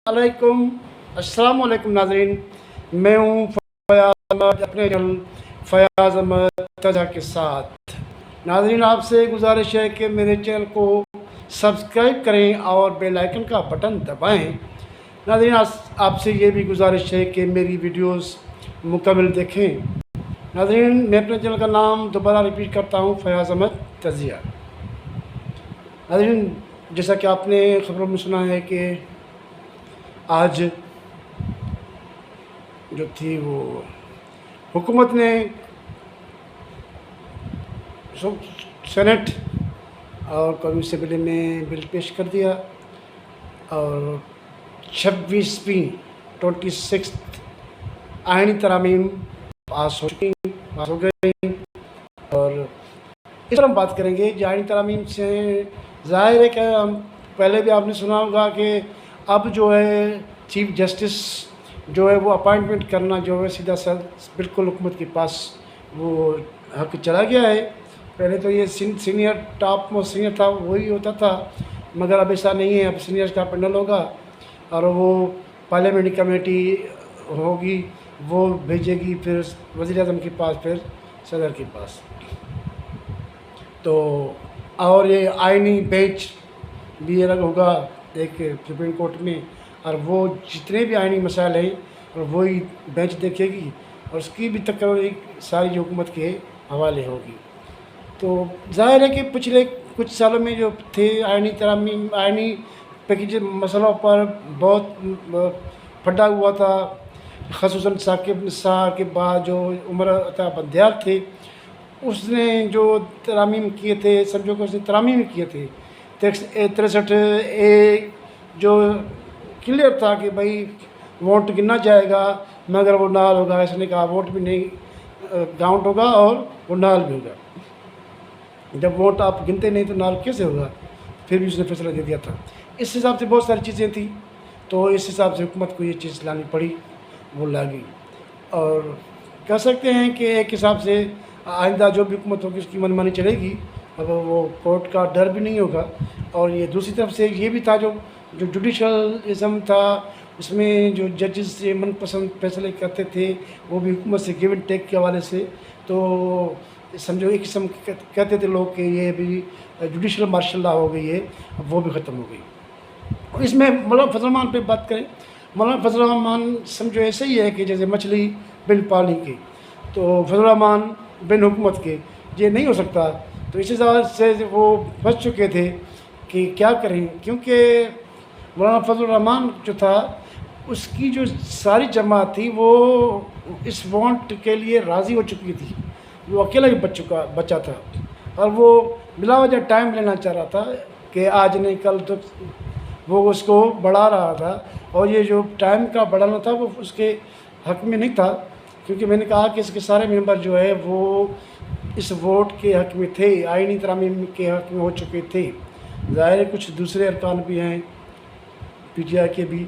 अलैकुम अस्सलाम वालेकुम नाज़रीन। मैं हूँ फयाज़ अहमद अपने चैनल फयाज़ अहमद तज़ा के साथ। नाज़रीन, आपसे गुजारिश है कि मेरे चैनल को सब्सक्राइब करें और बेल आइकन का बटन दबाएं। नाज़रीन, आपसे ये भी गुजारिश है कि मेरी वीडियोस मुकम्मल देखें। नाज़रीन, मैं अपने चैनल का नाम दोबारा रिपीट करता हूँ, फयाज़ अहमद तज़िया। नाज़रीन, जैसा कि आपने खबरों में सुना है कि आज जो थी वो हुकूमत ने सेनेट और कौमी असेंबली में बिल पेश कर दिया और 26वीं आईनी तरामीम पास हो गई। और इस पर हम बात करेंगे। जो आईनी तरामीम से ज़ाहिर है कि हम पहले भी आपने सुना होगा कि अब जो है चीफ जस्टिस जो है वो अपॉइंटमेंट करना जो है सीधा बिल्कुल हुकूमत के पास वो हक चला गया है। पहले तो ये सीनियर टॉप मोस्ट सीनियर था, वही होता था, मगर अब ऐसा नहीं है। अब सीनियर्स का पैनल होगा और वो पार्लियामेंट्री कमेटी होगी, वो भेजेगी फिर वज़ीर-ए-आज़म के पास, फिर सदर के पास। तो और ये आईनी बेंच भी अलग होगा एक सुप्रीम कोर्ट में, और वो जितने भी आईनी मसाइल हैं और वही बेंच देखेगी और उसकी भी तकरीर सारी हुकूमत के हवाले होगी। तो ज़ाहिर है कि पिछले कुछ सालों में जो थे आईनी तरामीम आईनी पैकेज मसलों पर बहुत फटा हुआ था। ख़ुसूसन साकिब निसार के बाद जो उमर अता बंदयाल थे, उसने जो तरामीम किए थे, समझो कि उसने तरामीम किए थे 63 ए जो क्लियर था कि भाई वोट गिना जाएगा मगर वो नाल होगा। इसने कहा वोट भी नहीं काउंट होगा और वो नाल भी होगा। जब वोट आप गिनते नहीं तो नाल कैसे होगा? फिर भी उसने फैसला दे दिया था। इस हिसाब से बहुत सारी चीज़ें थी, तो इस हिसाब से हुकूमत को ये चीज़ लानी पड़ी, वो लागी। और कह सकते हैं कि एक हिसाब से आइंदा जो भी हुकूमत होगी उसकी मनमानी चलेगी। अब वो कोर्ट का डर भी नहीं होगा। और ये दूसरी तरफ से ये भी था जो जुडिशलिज़म था, उसमें जो जजेस से मनपसंद फैसले करते थे वो भी हुकूमत से गिव एंड टेक के हवाले से, तो समझो एक किस्म कहते थे लोग कि ये भी जुडिशल मार्शल लॉ हो गई है, अब वो भी ख़त्म हो गई। और इसमें मौलाना फजल रहमान पे बात करें, मौलाना फजल रहमान समझो ऐसे ही है कि जैसे मछली बिन पानी के, तो फजल रहमान बिन हुकूमत के ये नहीं हो सकता। तो इस हिसाब से वो फंस चुके थे कि क्या करें, क्योंकि मौलाना फजल रहमान जो था उसकी जो सारी जमात थी वो इस वोट के लिए राज़ी हो चुकी थी। वो अकेला ही बचा था और वो बिला वजह टाइम लेना चाह रहा था कि आज नहीं कल, तो वो उसको बढ़ा रहा था। और ये जो टाइम का बढ़ाना था वो उसके हक़ में नहीं था, क्योंकि मैंने कहा कि इसके सारे मेंबर जो है वो इस वोट के हक़ में थे, आईनी तरामीम के हक़ में हो चुके थे। ज़ाहिर है कुछ दूसरे अरकान भी हैं पीटीआई के भी।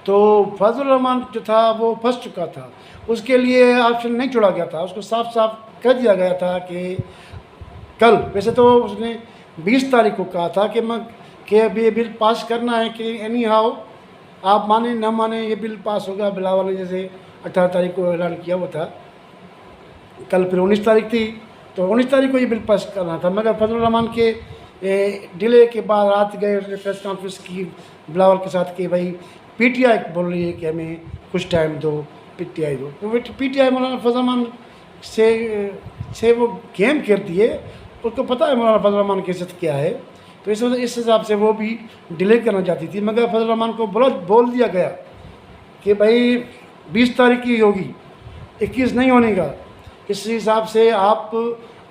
तो फजल रहमान जो था वो फंस चुका था, उसके लिए ऑप्शन नहीं छोड़ा गया था। उसको साफ साफ कह दिया गया था कि कल, वैसे तो उसने 20 तारीख को कहा था कि अब ये बिल पास करना है कि एनी हाउ आप माने ना माने ये बिल पास होगा। बिलावल ने जैसे 18 तारीख को ऐलान किया हुआ था, कल फिर 19 तारीख थी, तो 19 तारीख को ये बिल पास करना था। मगर फजल रहमान के डिले के बाद रात गए, उसने प्रेस कॉन्फ्रेंस की बिलावल के साथ कि भाई पीटीआई बोल रही है कि हमें कुछ टाइम दो, पीटीआई दो। तो पीटीआई मौलाना फजल रहमान से वो गेम खेलती है, उसको पता है मौलाना फजल रहमान की इज़्ज़त क्या है। तो इस हिसाब से वो भी डिले करना चाहती थी, मगर फजल रहमान को बोल दिया गया कि भाई 20 तारीख की होगी, 21 नहीं होने का। इस हिसाब से आप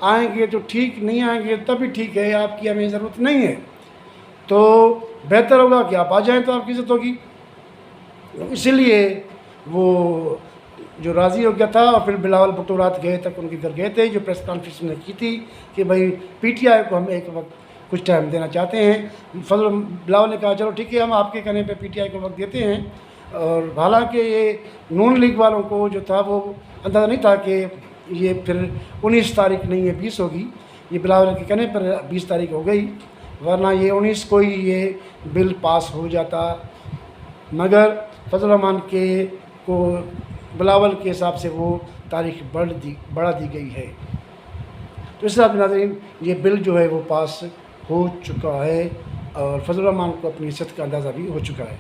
आएंगे तो ठीक, नहीं आएंगे तब भी ठीक है, आपकी हमें ज़रूरत नहीं है, तो बेहतर होगा कि आप आ जाएं तो आपकी इज़्ज़त होगी। इसीलिए वो जो राज़ी हो गया था। और फिर बिलावल भुट्टो रात गए तक उनके घर गए थे, जो प्रेस कॉन्फ्रेंस में की थी कि भाई पीटीआई को हम एक वक्त कुछ टाइम देना चाहते हैं। बिलावल ने कहा चलो ठीक है, हम आपके कहने पे पीटीआई को वक्त देते हैं। और हालांकि ये नून लीग वालों को जो था वो अंदाज़ा नहीं था कि ये फिर 19 तारीख नहीं है 20 होगी। ये बिलावल के कहने पर 20 तारीख हो गई, वरना ये 19 को ही ये बिल पास हो जाता مگر فضل الرحمان کے کو بلاول کے حساب سے وہ تاریخ بڑھا دی گئی ہے۔ تو اس طرح ناظرین یہ بل جو ہے وہ پاس ہو چکا ہے اور فضل الرحمان کو اپنی حیثیت کا اندازہ بھی ہو چکا ہے۔